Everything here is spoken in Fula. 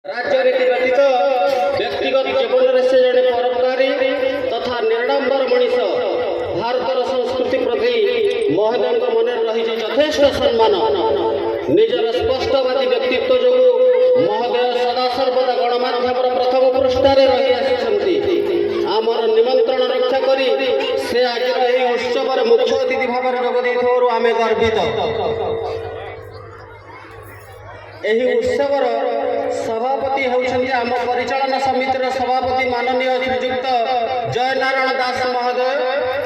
राज्यरीति व्यतीत व्यक्तिगत जीवन से जड़े परोपकारी तथा निर्डंबर मनीष भारतर संस्कृति प्रति महोदय मन रही यथेष्ट सम्मान निजर स्पष्टवादी व्यक्तित्व जो महोदय सदासर्वदा गणमाध्यम प्रथम पृष्ठार रही आसी आमर निमंत्रण रक्षा करी से आज उत्सव मुख्य अतिथि भाव जोग आम गर्वित। यही उत्सवर सभापति होउछन्ति आम परिचालन समितिर सभापति माननीय श्रीयुक्त जयनारायण दास महोदय।